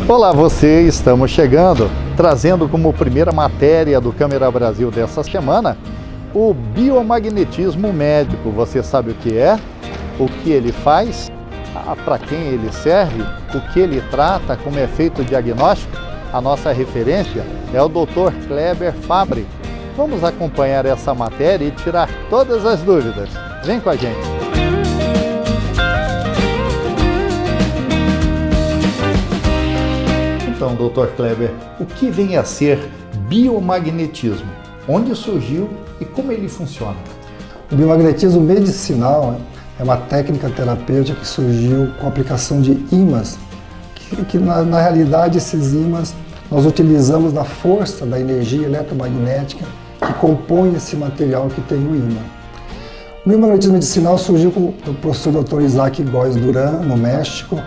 Olá você, estamos chegando, trazendo como primeira matéria do Câmara Brasil dessa semana, o biomagnetismo médico. Você sabe o que é? O que ele faz? Para quem ele serve? O que ele trata? Como é feito o diagnóstico? A nossa referência é o Dr. Kleber Fabri. Vamos acompanhar essa matéria e tirar todas as dúvidas. Vem com a gente! Então, Dr. Kleber, o que vem a ser biomagnetismo? Onde surgiu e como ele funciona? O biomagnetismo medicinal é uma técnica terapêutica que surgiu com a aplicação de ímãs, que na realidade esses ímãs nós utilizamos na força da energia eletromagnética que compõe esse material que tem o ímã. O biomagnetismo medicinal surgiu com o professor Dr. Isaac Góes Duran, no México,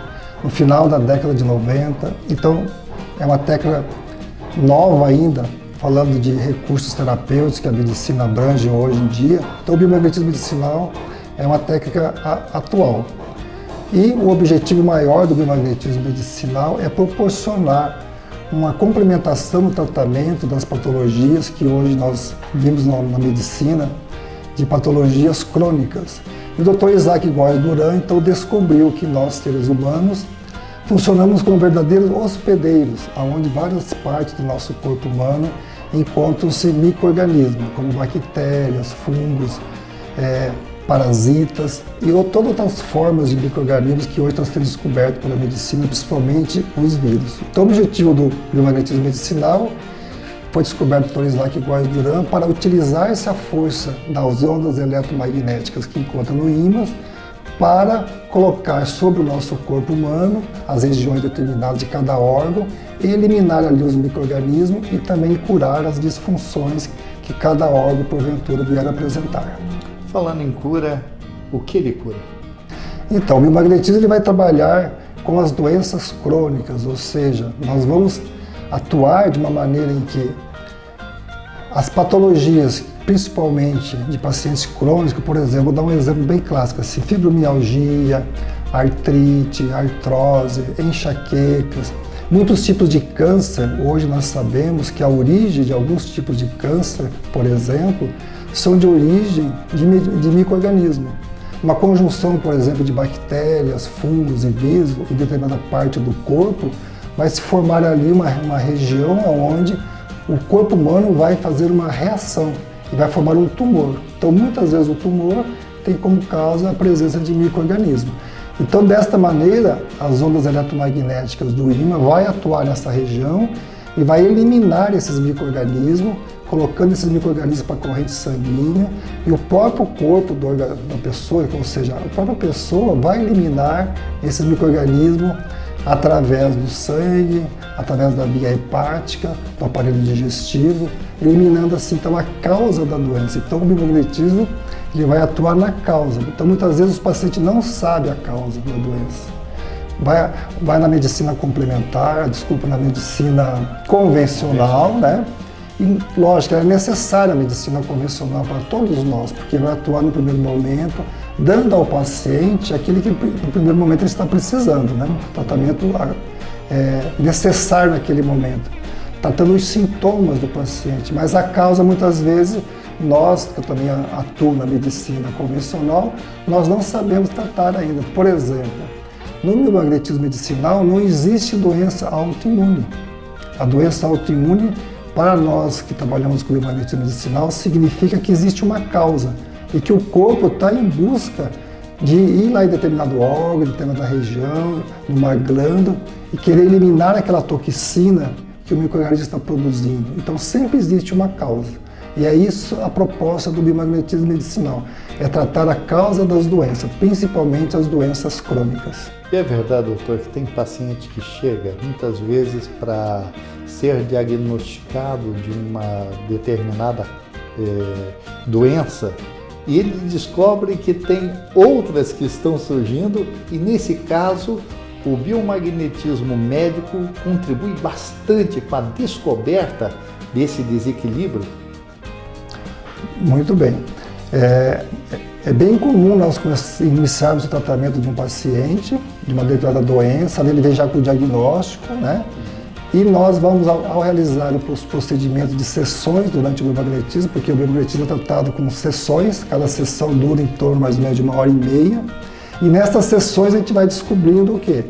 no final da década de 90. Então, é uma técnica nova ainda, falando de recursos terapêuticos que a medicina abrange hoje em dia. Então, o biomagnetismo medicinal é uma técnica atual. E o objetivo maior do biomagnetismo medicinal é proporcionar uma complementação no tratamento das patologias que hoje nós vimos na medicina, de patologias crônicas. E o Dr. Isaac Góes Duran, então, descobriu que nós, seres humanos, funcionamos como verdadeiros hospedeiros, onde várias partes do nosso corpo humano encontram-se micro-organismos, como bactérias, fungos, parasitas e todas outras formas de micro-organismos que hoje estão sendo descobertos pela medicina, principalmente os vírus. Então, o objetivo do biomagnetismo medicinal foi descoberto pelo Dr. Isaac Góes Duran para utilizar essa força das ondas eletromagnéticas que encontra no ímã para colocar sobre o nosso corpo humano as regiões determinadas de cada órgão e eliminar ali os micro-organismos e também curar as disfunções que cada órgão porventura vier apresentar. Falando em cura, o que ele cura? Então, o biomagnetismo ele vai trabalhar com as doenças crônicas, ou seja, nós vamos atuar de uma maneira em que as patologias, principalmente de pacientes crônicos, por exemplo, vou dar um exemplo bem clássico, assim, fibromialgia, artrite, artrose, enxaquecas, muitos tipos de câncer. Hoje nós sabemos que a origem de alguns tipos de câncer, por exemplo, são de origem de micro-organismo. Uma conjunção, por exemplo, de bactérias, fungos e vírus em determinada parte do corpo vai se formar ali uma região onde o corpo humano vai fazer uma reação e vai formar um tumor. Então, muitas vezes o tumor tem como causa a presença de micro-organismo. Então, desta maneira, as ondas eletromagnéticas do ímã vai atuar nessa região e vai eliminar esses micro-organismos, colocando esses micro-organismos para a corrente sanguínea, e o próprio corpo da pessoa, ou seja, a própria pessoa vai eliminar esses micro-organismos através do sangue, através da via hepática, do aparelho digestivo, eliminando assim então a causa da doença. Então o biomagnetismo ele vai atuar na causa. Então muitas vezes o paciente não sabe a causa da doença. Vai na medicina complementar, na medicina convencional, né? E lógico, é necessária a medicina convencional para todos nós, porque vai atuar no primeiro momento, dando ao paciente aquilo que no primeiro momento ele está precisando, né? O tratamento necessário naquele momento, tratando os sintomas do paciente, mas a causa muitas vezes, nós, que eu também atuo na medicina convencional, nós não sabemos tratar ainda. Por exemplo, no biomagnetismo medicinal não existe doença autoimune. A doença autoimune, para nós que trabalhamos com biomagnetismo medicinal, significa que existe uma causa e que o corpo está em busca de ir lá em determinado órgão, em determinada região, numa glândula, e querer eliminar aquela toxina que o micro-organismo está produzindo. Então sempre existe uma causa. E é isso a proposta do biomagnetismo medicinal, é tratar a causa das doenças, principalmente as doenças crônicas. E é verdade, doutor, que tem paciente que chega muitas vezes para ser diagnosticado de uma determinada doença e ele descobre que tem outras que estão surgindo e nesse caso o biomagnetismo médico contribui bastante com a descoberta desse desequilíbrio? Muito bem. É bem comum nós iniciarmos o tratamento de um paciente, de uma determinada doença, ali ele vem já com o diagnóstico, né? E nós vamos, ao realizar os procedimentos de sessões durante o biomagnetismo, porque o biomagnetismo é tratado com sessões, cada sessão dura em torno mais ou menos de 1h30, e nessas sessões a gente vai descobrindo o quê?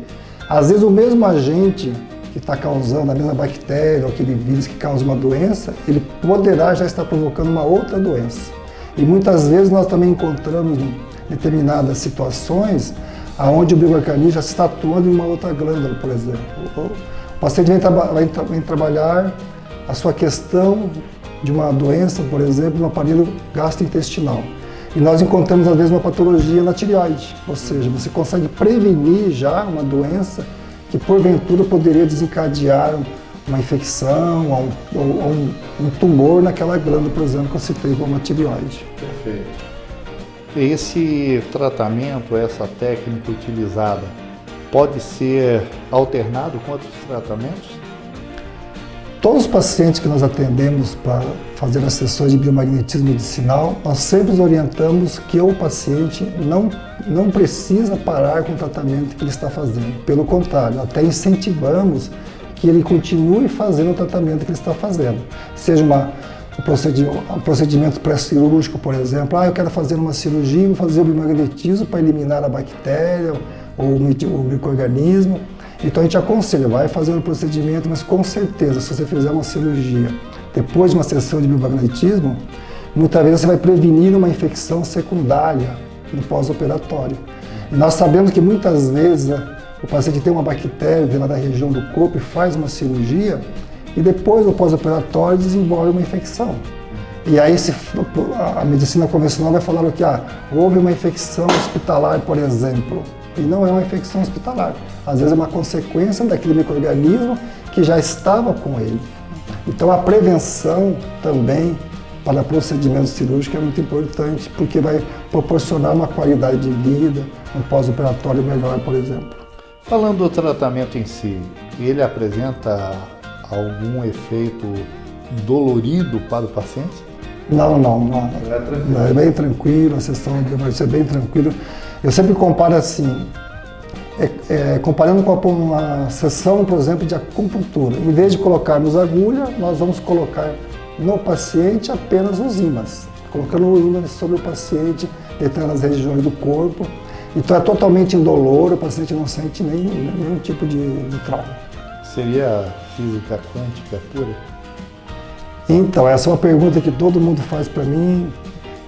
Às vezes o mesmo agente que está causando a mesma bactéria ou aquele vírus que causa uma doença, ele poderá já estar provocando uma outra doença. E muitas vezes nós também encontramos em determinadas situações onde o bioorganismo já está atuando em uma outra glândula, por exemplo. O paciente vem trabalhar a sua questão de uma doença, por exemplo, no aparelho gastrointestinal. E nós encontramos, às vezes, uma patologia na tireoide, ou seja, você consegue prevenir já uma doença que, porventura, poderia desencadear uma infecção ou um tumor naquela glândula, por exemplo, que eu citei como a tireoide. Perfeito. Esse tratamento, essa técnica utilizada, pode ser alternado com outros tratamentos? Todos os pacientes que nós atendemos para fazer as sessões de biomagnetismo medicinal, nós sempre orientamos que o paciente não precisa parar com o tratamento que ele está fazendo. Pelo contrário, até incentivamos que ele continue fazendo o tratamento que ele está fazendo. Seja um procedimento pré-cirúrgico, por exemplo, eu quero fazer uma cirurgia, vou fazer o biomagnetismo para eliminar a bactéria ou o micro-organismo. Então a gente aconselha, vai fazer o procedimento, mas com certeza, se você fizer uma cirurgia depois de uma sessão de biomagnetismo, muitas vezes você vai prevenir uma infecção secundária no pós-operatório. E nós sabemos que muitas vezes o paciente tem uma bactéria dentro da região do corpo e faz uma cirurgia e depois do pós-operatório desenvolve uma infecção. E aí a medicina convencional vai falar que houve uma infecção hospitalar, por exemplo, e não é uma infecção hospitalar. Às vezes é uma consequência daquele micro-organismo que já estava com ele. Então a prevenção também para procedimentos cirúrgicos é muito importante, porque vai proporcionar uma qualidade de vida, um pós-operatório melhor, por exemplo. Falando do tratamento em si, ele apresenta algum efeito dolorido para o paciente? Não. É bem tranquilo, a sessão vai ser bem tranquila. Eu sempre comparo assim, comparando com uma sessão, por exemplo, de acupuntura. Em vez de colocarmos agulha, nós vamos colocar no paciente apenas os ímãs, colocando o ímã sobre o paciente, determinadas regiões do corpo. Então é totalmente indolor, o paciente não sente nenhum tipo de trauma. Seria física quântica pura? Então, essa é uma pergunta que todo mundo faz para mim,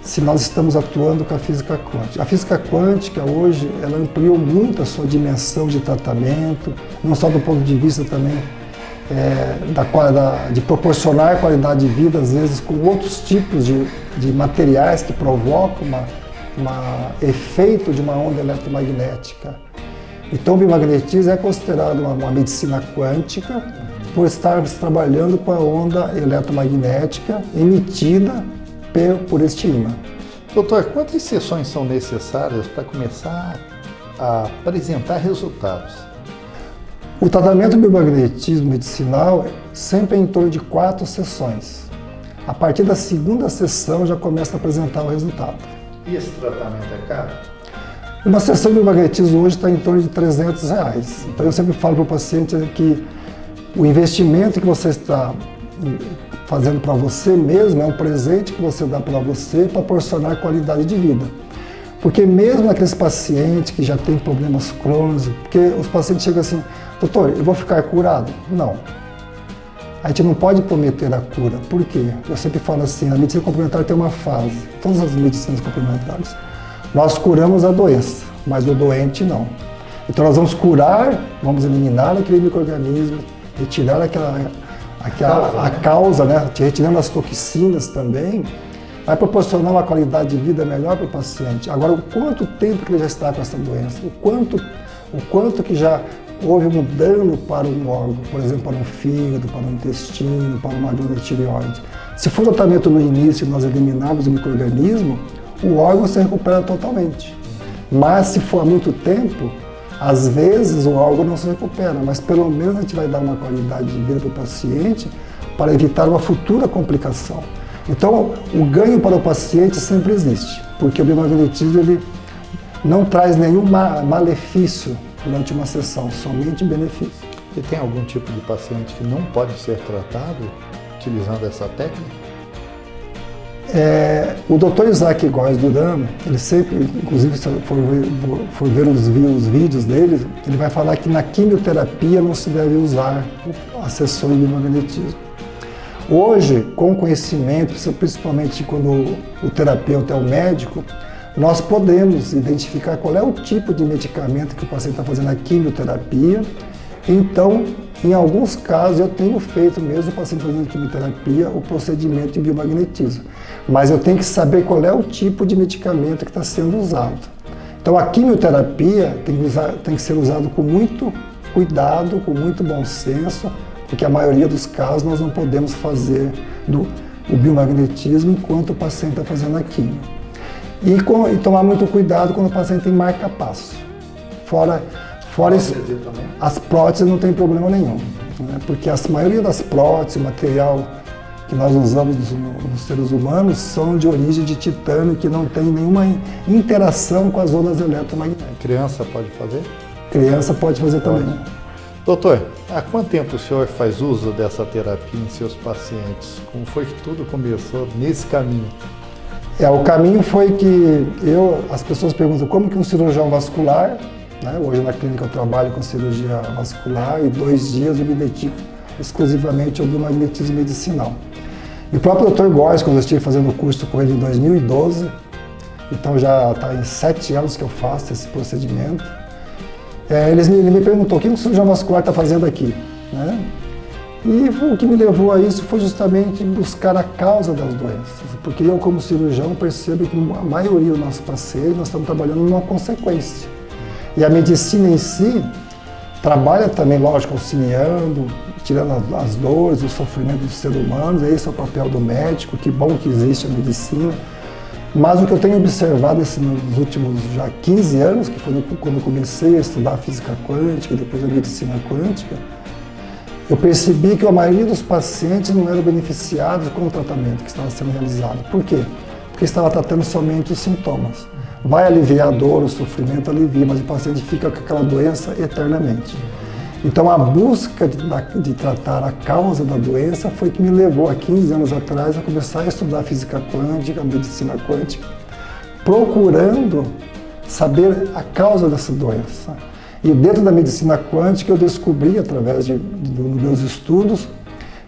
se nós estamos atuando com a física quântica. A física quântica hoje, ela ampliou muito a sua dimensão de tratamento, não só do ponto de vista também de proporcionar qualidade de vida, às vezes com outros tipos de materiais que provocam efeito de uma onda eletromagnética. Então o biomagnetismo é considerado uma medicina quântica por estarmos trabalhando com a onda eletromagnética emitida por este ímã. Doutor, quantas sessões são necessárias para começar a apresentar resultados? O tratamento biomagnetismo medicinal sempre é em torno de 4 sessões. A partir da segunda sessão já começa a apresentar o resultado. E esse tratamento é caro? Uma sessão de biomagnetismo hoje está em torno de R$300. Então eu sempre falo para o paciente que o investimento que você está fazendo para você mesmo é um presente que você dá para você para proporcionar qualidade de vida. Porque mesmo aqueles pacientes que já têm problemas crônicos, porque os pacientes chegam assim, doutor, eu vou ficar curado? Não. A gente não pode prometer a cura. Por quê? Eu sempre falo assim, a medicina complementar tem uma fase, todas as medicinas complementares. Nós curamos a doença, mas o doente não. Então nós vamos curar, vamos eliminar aquele micro-organismo, retirar a causa, né? Retirando as toxinas também, vai proporcionar uma qualidade de vida melhor para o paciente. Agora, o quanto tempo que ele já está com essa doença, o quanto que já houve um dano para um órgão, por exemplo, para um fígado, para um intestino, para uma glândula tireoide. Se for tratamento no início e nós eliminarmos o micro-organismo, o órgão se recupera totalmente. Mas se for há muito tempo, às vezes o órgão não se recupera, mas pelo menos a gente vai dar uma qualidade de vida para o paciente para evitar uma futura complicação. Então, o ganho para o paciente sempre existe, porque o biomagnetismo ele não traz nenhum malefício durante uma sessão, somente benefício. E tem algum tipo de paciente que não pode ser tratado utilizando essa técnica? O Dr. Isaac Góes Duran, ele sempre, inclusive se for ver os vídeos dele, ele vai falar que na quimioterapia não se deve usar as sessões de biomagnetismo. Hoje, com conhecimento, principalmente quando o terapeuta é o médico, nós podemos identificar qual é o tipo de medicamento que o paciente está fazendo a quimioterapia. Então, em alguns casos, eu tenho feito mesmo o paciente fazendo quimioterapia, o procedimento de biomagnetismo. Mas eu tenho que saber qual é o tipo de medicamento que está sendo usado. Então, a quimioterapia tem que ser usado com muito cuidado, com muito bom senso, porque a maioria dos casos nós não podemos fazer o biomagnetismo enquanto o paciente está fazendo a quimio. E tomar muito cuidado quando o paciente tem marca-passo. Fora as próteses não tem problema nenhum, né? Porque a maioria das próteses, o material que nós usamos nos seres humanos, são de origem de titânio, que não tem nenhuma interação com as ondas eletromagnéticas. Criança pode fazer? Criança pode fazer também. Doutor, há quanto tempo o senhor faz uso dessa terapia em seus pacientes? Como foi que tudo começou nesse caminho? O caminho foi que as pessoas perguntam como que um cirurgião vascular, né? Hoje na clínica eu trabalho com cirurgia vascular e 2 dias eu me dedico exclusivamente ao biomagnetismo medicinal. E o próprio Dr. Góes, quando eu estive fazendo o curso com ele em 2012, então já está em 7 anos que eu faço esse procedimento, ele me perguntou o que o cirurgião vascular está fazendo aqui, né? E o que me levou a isso foi justamente buscar a causa das doenças, porque eu como cirurgião percebo que a maioria dos nossos pacientes nós estamos trabalhando numa consequência. E a medicina em si trabalha também, lógico, auxiliando, tirando as dores, o sofrimento dos seres humanos, esse é o papel do médico, que bom que existe a medicina. Mas o que eu tenho observado nos últimos já 15 anos, que foi quando eu comecei a estudar a física quântica e depois a medicina quântica, eu percebi que a maioria dos pacientes não eram beneficiados com o tratamento que estava sendo realizado. Por quê? Porque estava tratando somente os sintomas. Vai aliviar a dor, o sofrimento alivia, mas o paciente fica com aquela doença eternamente. Então a busca de tratar a causa da doença foi que me levou há 15 anos atrás a começar a estudar física quântica, medicina quântica, procurando saber a causa dessa doença. E dentro da medicina quântica eu descobri, através dos meus estudos,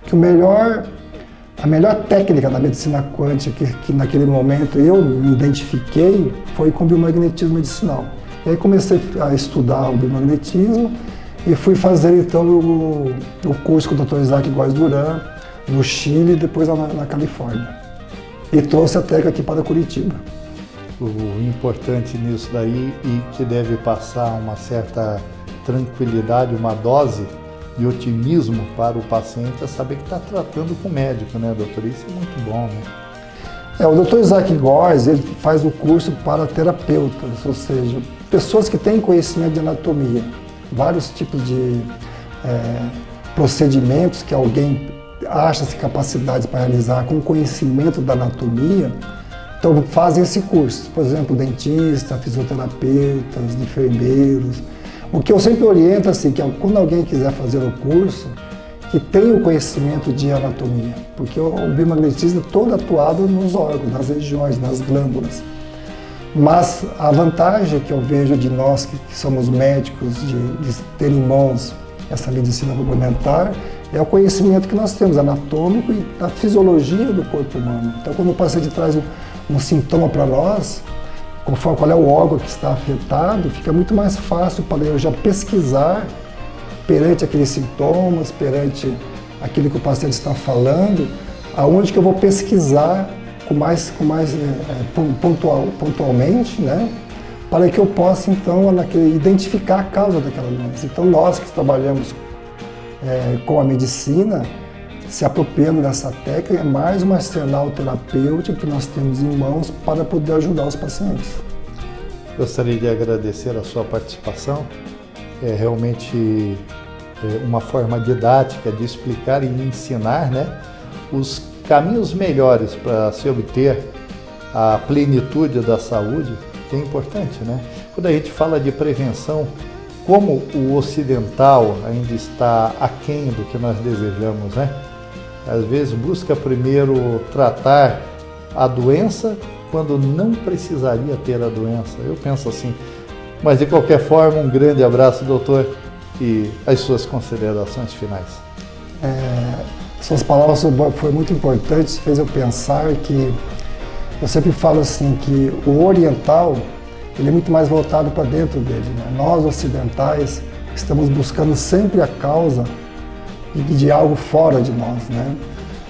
que a melhor técnica da medicina quântica que naquele momento eu me identifiquei foi com o biomagnetismo medicinal. E aí comecei a estudar o biomagnetismo e fui fazer então o curso com o Dr. Isaac Góes Duran no Chile e depois na Califórnia. E trouxe a técnica aqui para Curitiba. O importante nisso daí e que deve passar uma certa tranquilidade, uma dose de otimismo para o paciente é saber que está tratando com o médico, né, doutor? Isso é muito bom, né? O Dr. Isaac Góes, ele faz o curso para terapeutas, ou seja, pessoas que têm conhecimento de anatomia, vários tipos de procedimentos que alguém acha-se capacidade para realizar com conhecimento da anatomia. Então fazem esse curso, por exemplo, dentistas, fisioterapeutas, enfermeiros. O que eu sempre oriento assim, que quando alguém quiser fazer o curso, que tenha o conhecimento de anatomia, porque o biomagnetismo é todo atuado nos órgãos, nas regiões, nas glândulas. Mas a vantagem que eu vejo de nós que somos médicos, de ter em mãos essa medicina complementar, é o conhecimento que nós temos anatômico e da fisiologia do corpo humano. Então quando o paciente traz um sintoma para nós, conforme qual é o órgão que está afetado, fica muito mais fácil para eu já pesquisar perante aqueles sintomas, perante aquilo que o paciente está falando, aonde que eu vou pesquisar pontualmente, né, para que eu possa então identificar a causa daquela doença. Então nós que trabalhamos com a medicina, se apropriando dessa técnica, é mais um arsenal terapêutico que nós temos em mãos para poder ajudar os pacientes. Gostaria de agradecer a sua participação. É realmente uma forma didática de explicar e ensinar, né, os caminhos melhores para se obter a plenitude da saúde, que é importante, né? Quando a gente fala de prevenção, como o ocidental ainda está aquém do que nós desejamos, né? Às vezes busca primeiro tratar a doença quando não precisaria ter a doença. Eu penso assim. Mas de qualquer forma, um grande abraço, doutor, e as suas considerações finais. Suas palavras foram muito importantes, fez eu pensar que eu sempre falo assim que o oriental ele é muito mais voltado para dentro dele, né? Nós ocidentais estamos buscando sempre a causa de algo fora de nós, né?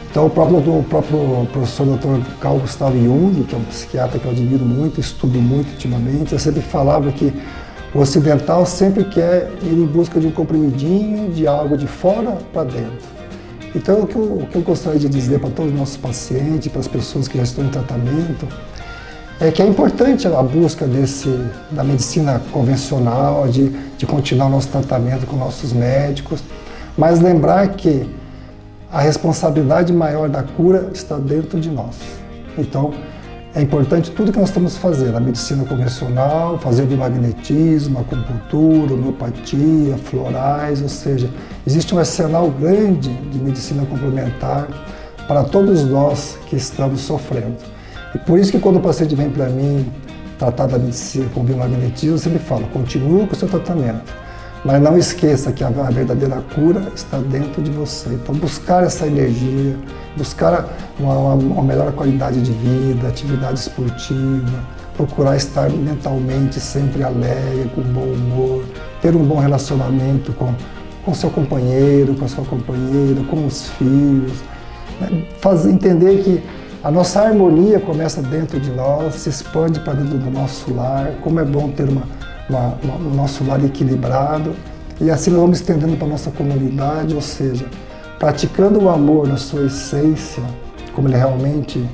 Então o próprio professor Dr. Carl Gustav Jung, que é um psiquiatra que eu admiro muito, estudo muito ultimamente, eu sempre falava que o ocidental sempre quer ir em busca de um comprimidinho, de algo de fora para dentro. Então o que eu gostaria de dizer para todos os nossos pacientes, para as pessoas que já estão em tratamento, é que é importante a busca da medicina convencional, de continuar o nosso tratamento com nossos médicos, mas lembrar que a responsabilidade maior da cura está dentro de nós. Então, é importante tudo que nós estamos fazendo, a medicina convencional, fazer o biomagnetismo, a acupuntura, homeopatia, florais, ou seja, existe um arsenal grande de medicina complementar para todos nós que estamos sofrendo. E por isso que quando o paciente vem para mim tratar da medicina com biomagnetismo, eu sempre falo, continue com o seu tratamento. Mas não esqueça que a verdadeira cura está dentro de você. Então, buscar essa energia, buscar uma melhor qualidade de vida, atividade esportiva, procurar estar mentalmente sempre alegre, com bom humor, ter um bom relacionamento com seu companheiro, com a sua companheira, com os filhos. Né? Entender que a nossa harmonia começa dentro de nós, se expande para dentro do nosso lar, como é bom ter o nosso lar equilibrado, e assim nós vamos estendendo para a nossa comunidade, ou seja, praticando o amor na sua essência, como ele realmente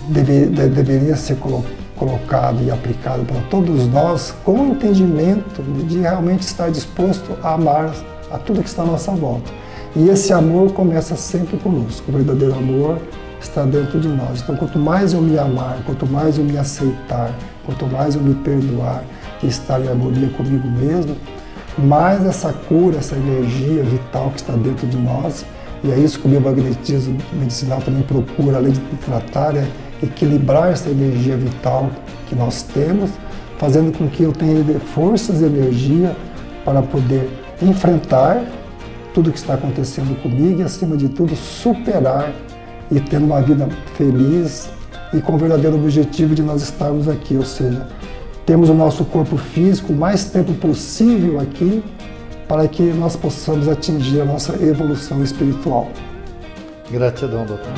deveria ser colocado e aplicado para todos nós, com o entendimento de realmente estar disposto a amar a tudo que está à nossa volta. E esse amor começa sempre conosco, o verdadeiro amor está dentro de nós. Então, quanto mais eu me amar, quanto mais eu me aceitar, quanto mais eu me perdoar e estar em harmonia comigo mesmo, mais essa cura, essa energia vital que está dentro de nós, e é isso que o biomagnetismo medicinal também procura, além de tratar, é equilibrar essa energia vital que nós temos, fazendo com que eu tenha forças e energia para poder enfrentar tudo que está acontecendo comigo e, acima de tudo, superar e ter uma vida feliz e com o verdadeiro objetivo de nós estarmos aqui, ou seja, temos o nosso corpo físico o mais tempo possível aqui para que nós possamos atingir a nossa evolução espiritual. Gratidão, doutor.